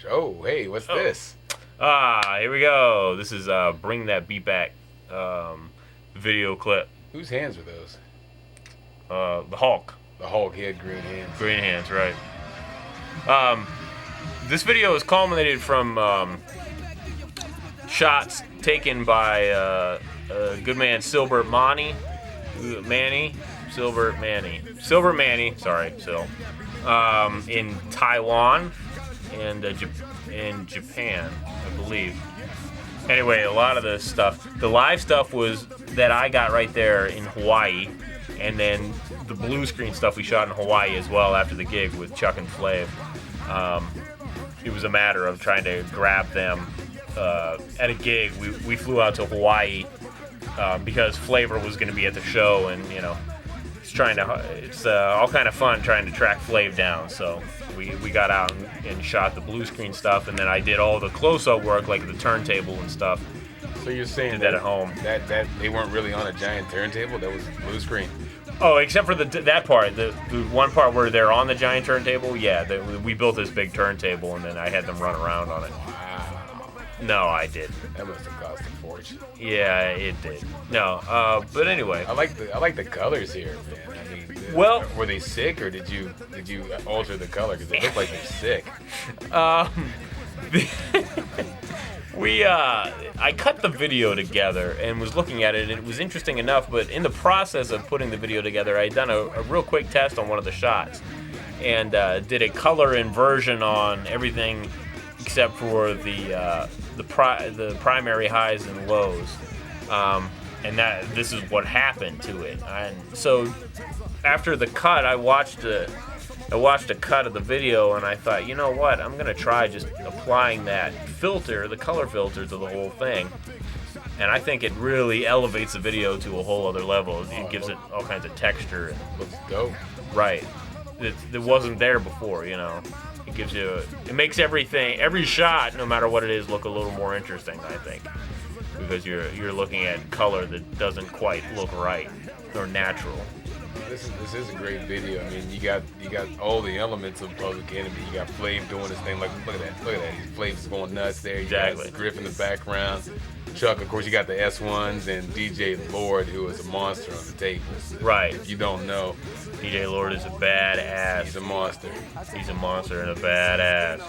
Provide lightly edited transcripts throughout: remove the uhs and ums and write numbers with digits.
Oh, hey, what's this? Here we go. This is Bring That Beat Back video clip. Whose hands are those? The Hulk. The Hulk, he had green hands. Green hands, right. This video is culminated from shots taken by a good man, Silbert Manny, sorry, Sil, in Taiwan and in Japan, I believe. Anyway, a lot of the stuff, the live stuff was that I got right there in Hawaii, and then the blue screen stuff we shot in Hawaii as well after the gig with Chuck and Flav. It was a matter of trying to grab them at a gig. We flew out to Hawaii because Flavor was going to be at the show, and you know, it's all kind of fun trying to track Flav down. So we got out and shot the blue screen stuff, and then I did all the close-up work, like the turntable and stuff. So you're saying that at home? That they weren't really on a giant turntable? That was blue screen. Oh, except for that part, the one part where they're on the giant turntable. Yeah, we built this big turntable, and then I had them run around on it. Wow. No, I didn't. That must have cost a fortune. Yeah, it did. No, but anyway. I like the colors here, man. I mean, well, were they sick, or did you alter the color? Because they look like they're sick. I cut the video together and was looking at it, and it was interesting enough, but in the process of putting the video together, I had done a real quick test on one of the shots, and did a color inversion on everything except for the primary highs and lows, and this is what happened to it. And so after the cut, I watched a cut of the video, and I thought, you know what, I'm gonna try just applying that filter, the color filter, to the whole thing, and I think it really elevates the video to a whole other level. It gives it all kinds of texture. Looks dope. Right. It wasn't there before, you know. It makes every shot, no matter what it is, look a little more interesting, I think, because you're looking at color that doesn't quite look right or natural. This is a great video. I mean, you got all the elements of Public Enemy. You got Flav doing his thing. Like, look at that. Flav's going nuts there. You exactly. got Griff in the background. Chuck, of course, you got the S1s, and DJ Lord, who is a monster on the table. Right. If you don't know, DJ Lord is a badass. He's a monster. He's a monster and a badass.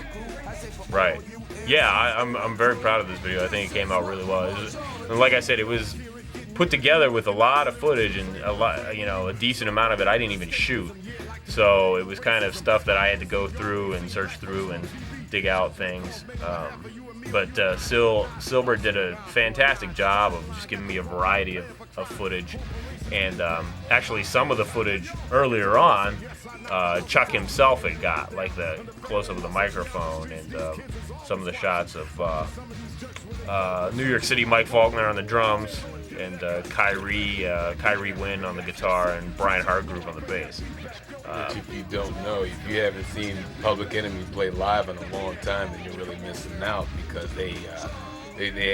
Right. Yeah, I'm very proud of this video. I think it came out really well. And like I said, it was put together with a lot of footage, and a decent amount of it I didn't even shoot. So it was kind of stuff that I had to go through and search through and dig out things. But Silbert did a fantastic job of just giving me a variety of footage. And actually, some of the footage earlier on, Chuck himself had got, like the close-up of the microphone, and some of the shots of New York City Mike Faulkner on the drums, and Kyrie Wynn on the guitar, and Brian Hartgroup on the bass. Which, if you don't know, if you haven't seen Public Enemy play live in a long time, then you're really missing out, because they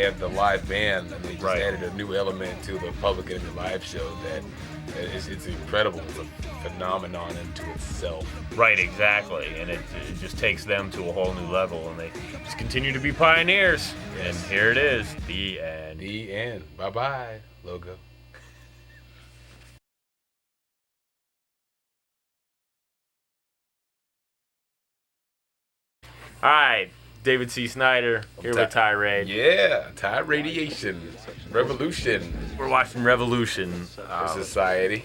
have the live band, and they just added a new element to the Public Enemy live show that it's incredible. It's a phenomenon into itself. Right, exactly, and it just takes them to a whole new level, and they just continue to be pioneers. Yes. And here it is, the end. The end. Bye-bye, logo. All right, David C. Snyder here with Tirade. Yeah, Tiradiation, Revolution. We're watching Revolution. Society.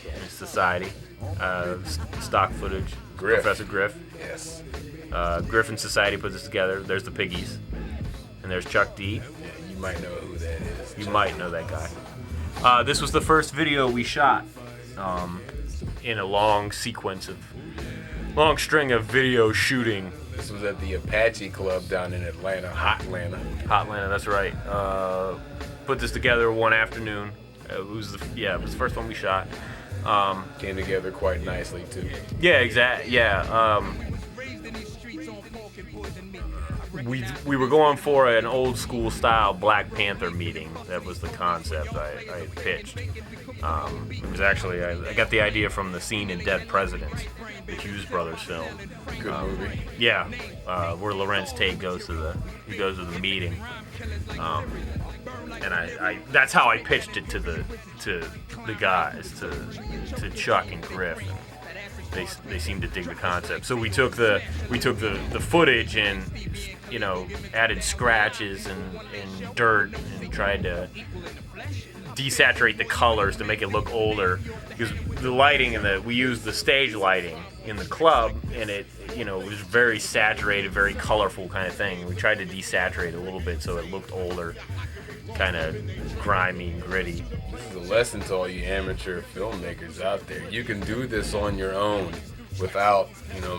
Stock footage. Griff. Professor Griff. Yes. Griff and Society put this together. There's the Piggies, and there's Chuck D. Yeah, you might know who that is. You might know that guy. This was the first video we shot in a long string of video shooting. This was at the Apache Club down in Atlanta, Hot Atlanta. Hot Atlanta, that's right. Put this together one afternoon. It was the first one we shot. Came together quite nicely too. Yeah, exactly. Yeah. we were going for an old school style Black Panther meeting. That was the concept I pitched. It was actually I got the idea from the scene in Dead Presidents, the Hughes brothers film. Good movie. Yeah, where Lorenz Tate goes to the meeting, and I that's how I pitched it to the guys, to Chuck and Griff. And they seemed to dig the concept. So we took the footage and added scratches and dirt and tried to desaturate the colors to make it look older, because the lighting we used the stage lighting in the club, and it was very saturated, very colorful kind of thing. We tried to desaturate a little bit so it looked older, kind of grimy and gritty. This is a lesson to all you amateur filmmakers out there. You can do this on your own without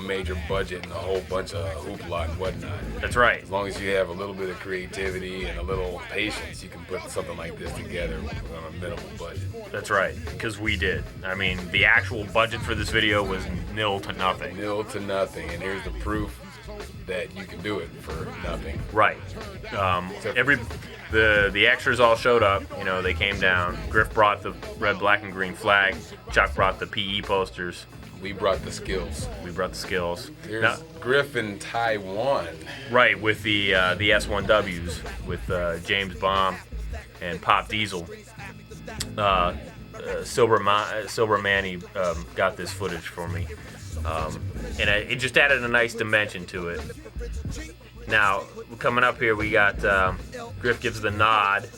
major budget and a whole bunch of hoopla and whatnot. That's right. As long as you have a little bit of creativity and a little patience, you can put something like this together on a minimal budget. That's right, because we did. I mean, the actual budget for this video was nil to nothing. Nil to nothing, and here's the proof that you can do it for nothing. Right. The extras all showed up. They came down. Griff brought the red, black, and green flag. Chuck brought the PE posters. We brought the skills. There's now, Griff in Taiwan. Right, with the S1Ws, with James Baum and Pop Diesel. Silver Manny got this footage for me. And it just added a nice dimension to it. Now, coming up here, we got Griff gives the nod.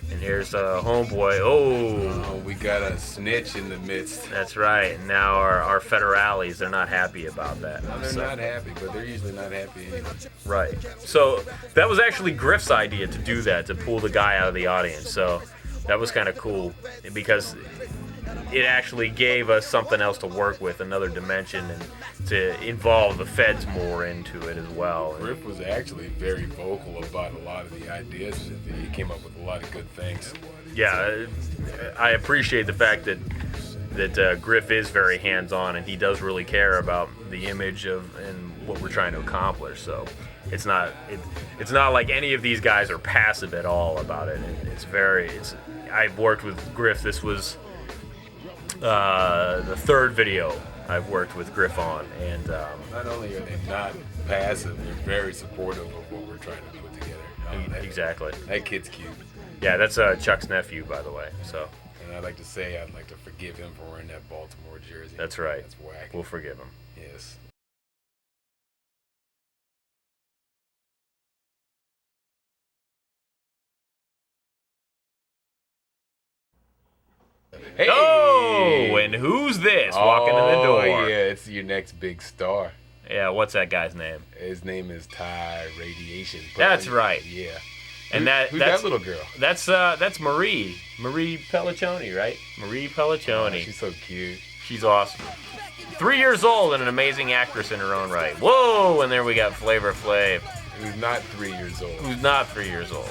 And here's homeboy. Oh, we got a snitch in the midst. That's right. And now our federales, they're not happy about that. No, they're not happy, but they're usually not happy anyway. Right. So that was actually Griff's idea to do that, to pull the guy out of the audience. So that was kind of cool, because it actually gave us something else to work with, another dimension, and to involve the feds more into it as well. Griff was actually very vocal about a lot of the ideas. He came up with a lot of good things. Yeah, I appreciate the fact that Griff is very hands-on, and he does really care about the image and what we're trying to accomplish. So it's not like any of these guys are passive at all about it. I've worked with Griff. This was the third video I've worked with Griff on, and not only are they not passive, they're very supportive of what we're trying to put together. Exactly. That kid's cute. Yeah, that's Chuck's nephew, by the way. So. And I'd like to forgive him for wearing that Baltimore jersey. That's right. That's whack. We'll forgive him. Yes. Hey! Oh, and who's this walking in the door? Oh, yeah, it's your next big star. Yeah, what's that guy's name? His name is Ty Radiation. That's right. Yeah. And who's that little girl? That's Marie Pelliccioni, right? Marie Pelliccioni. Oh, she's so cute. She's awesome. 3 years old and an amazing actress in her own right. Whoa! And there we got Flavor Flav. Who's not 3 years old. Who's not 3 years old.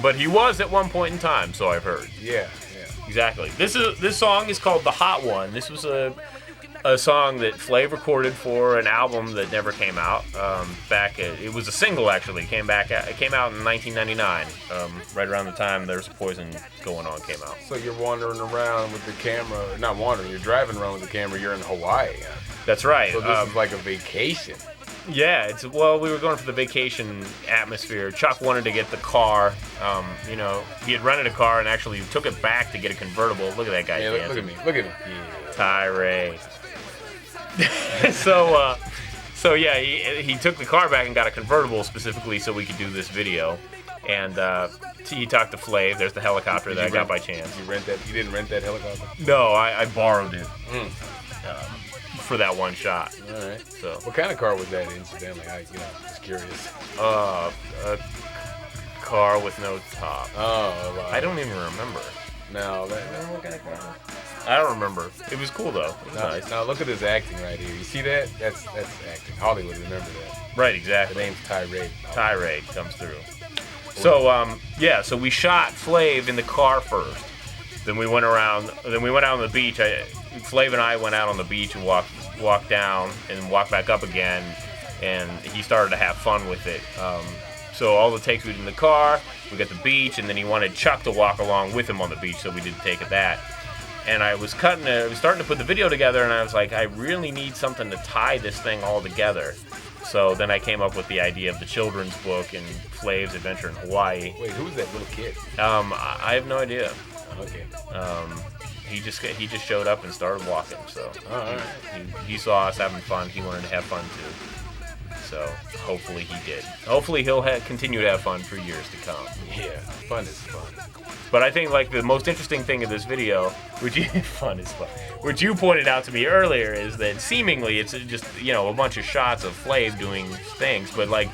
But he was at one point in time, so I've heard. Yeah. Exactly. This song is called The Hot One. This was a song that Flav recorded for an album that never came out. It was a single, actually. It came out in 1999, right around the time There's a Poison Going On came out. So you're wandering around with the camera, not wandering, you're driving around with the camera, you're in Hawaii. That's right. So this is like a vacation. Yeah, we were going for the vacation atmosphere. Chuck wanted to get the car. He had rented a car and actually took it back to get a convertible. Look at that guy dancing. Look at me. Yeah. Tirade. So yeah, he took the car back and got a convertible specifically so we could do this video. And he talked to Flav. There's the helicopter that I got by chance. You didn't rent that helicopter? No, I borrowed it. For that one shot. All right. So. What kind of car was that, incidentally? Just curious. A car with no top. Oh. I don't even remember. No, what kind of car? I don't remember. It was cool though. It was nice. Now look at his acting right here. You see that? That's acting. Hollywood, remember that. Right, exactly. The name's Tirade. Tirade comes through. So so we shot Flav in the car first. Then we went out on the beach. Flav and I went out on the beach and walked down and walked back up again. and he started to have fun with it. So all the takes we did in the car, we got the beach, and then he wanted Chuck to walk along with him on the beach, so we did a take of that. And I was starting to put the video together, and I was like, I really need something to tie this thing all together. So then I came up with the idea of the children's book and Flav's Adventure in Hawaii. Wait, who's that little kid? I have no idea. Okay. He just showed up and started walking. So he saw us having fun. He wanted to have fun too. So hopefully he did. Hopefully he'll continue to have fun for years to come. Yeah, fun is fun. But I think like the most interesting thing of this video, which you pointed out to me earlier, is that seemingly it's just a bunch of shots of Flav doing things, but like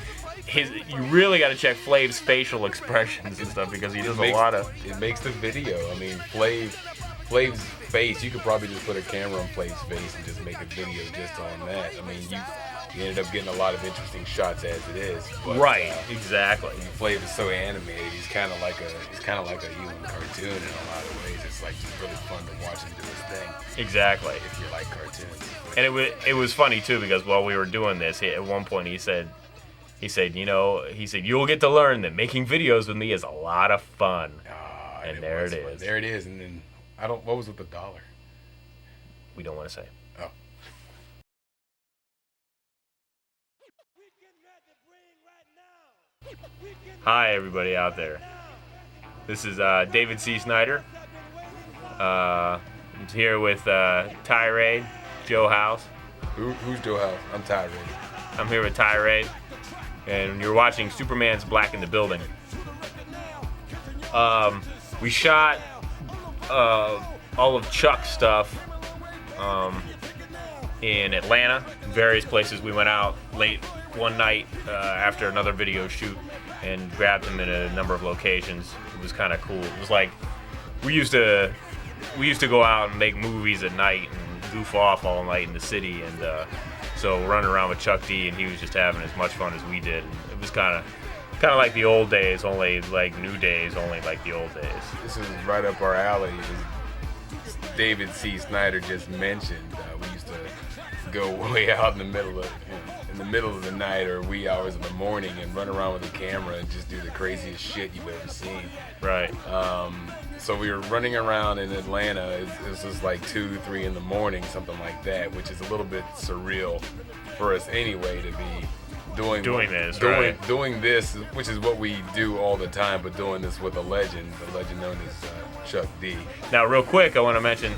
you really got to check Flav's facial expressions and stuff because he does a lot of. It makes the video. I mean, Flav's face. You could probably just put a camera on Flav's face and just make a video just on that. I mean, you ended up getting a lot of interesting shots as it is. But, right. Exactly. Flav is so animated. He's kind of like a human cartoon in a lot of ways. It's like just really fun to watch him do his thing. Exactly. If you like cartoons. And it was funny too because while we were doing this, at one point he said, you'll get to learn that making videos with me is a lot of fun. And there it is. There it is. And then what was with the dollar? We don't want to say. Oh. Hi, everybody out there. This is David C. Snyder. I'm here with Tirade, Joe House. Who's Joe House? I'm Tirade. I'm here with Tirade, and you're watching Superman's Black in the Building. We shot all of Chuck's stuff in Atlanta, various places. We went out late one night after another video shoot and grabbed him in a number of locations. It was kind of cool. It was like we used to go out and make movies at night and goof off all night in the city, and so running around with Chuck D, and he was just having as much fun as we did. And it was kind of like the old days, only like new days, only like the old days. This is right up our alley. As David C. Snyder just mentioned, we used to go way out in the middle of the night or wee hours in the morning and run around with a camera and just do the craziest shit you've ever seen. Right. So we were running around in Atlanta. This was like 2, 3 in the morning, something like that, which is a little bit surreal for us anyway to be doing this, which is what we do all the time, but doing this with the legend known as Chuck D. Now, real quick, I want to mention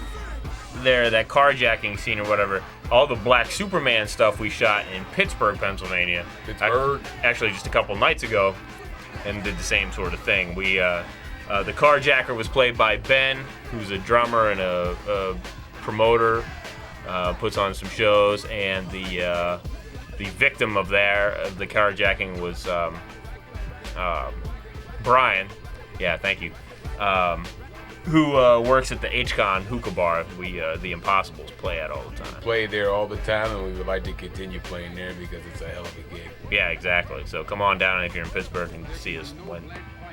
that carjacking scene or whatever. All the Black Superman stuff we shot in Pittsburgh, Pennsylvania. Actually, just a couple nights ago, and did the same sort of thing. We the carjacker was played by Ben, who's a drummer and a promoter, puts on some shows, and the victim of the carjacking was Brian. Yeah, thank you. Who works at the H-Con hookah bar the Impossibles play at all the time. Play there all the time, and we would like to continue playing there because it's a hell of a gig. Yeah, exactly. So come on down if you're in Pittsburgh and see us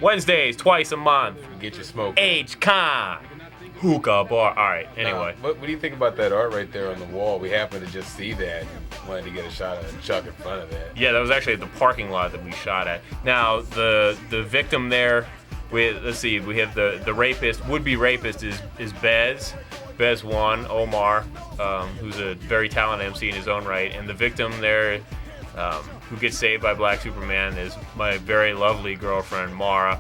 Wednesdays, twice a month. Get your smoke. H-Con hookah bar. All right, anyway. What do you think about that art right there on the wall? We happened to just see that and wanted to get a shot of Chuck in front of that. Yeah, that was actually at the parking lot that we shot at. Now, the victim there, let's see, we have the rapist, would-be rapist is Bez 1, Omar, who's a very talented MC in his own right, and the victim there, who gets saved by Black Superman, is my very lovely girlfriend, Mara,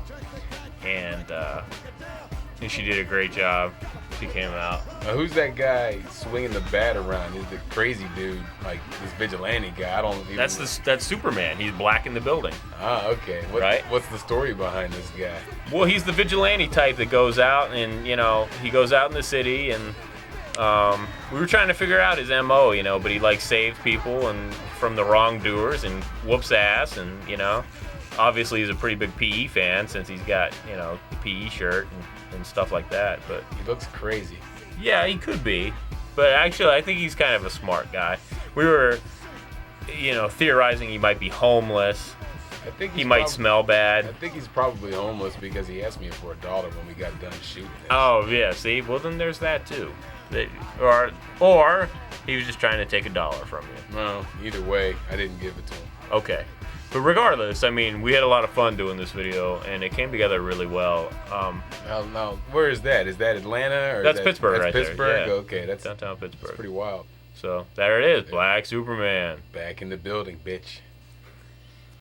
and she did a great job. She came out. Who's that guy swinging the bat around? He's the crazy dude, like this vigilante guy. I don't even. That's Superman. He's Black in the Building. Ah, okay. What's the story behind this guy? Well, he's the vigilante type that goes out and he goes out in the city and we were trying to figure out his MO, but he saves people and from the wrongdoers and whoops ass and obviously he's a pretty big PE fan since he's got the PE shirt and stuff like that. But he looks crazy. Yeah, he could be, but actually I think he's kind of a smart guy. We were theorizing he might be homeless. I think he might smell bad. I think he's probably homeless because he asked me for $1 when we got done shooting. Oh yeah, see, well then there's that too. Or he was just trying to take $1 from you. Well, either way, I didn't give it to him. Okay. But regardless, I mean, we had a lot of fun doing this video, and it came together really well. Now, where is that? Is that Atlanta? Or That's is Pittsburgh that's right there, Pittsburgh? yeah. Okay, that's Downtown Pittsburgh. pretty wild. So there it is, Black Superman. Back in the building, bitch.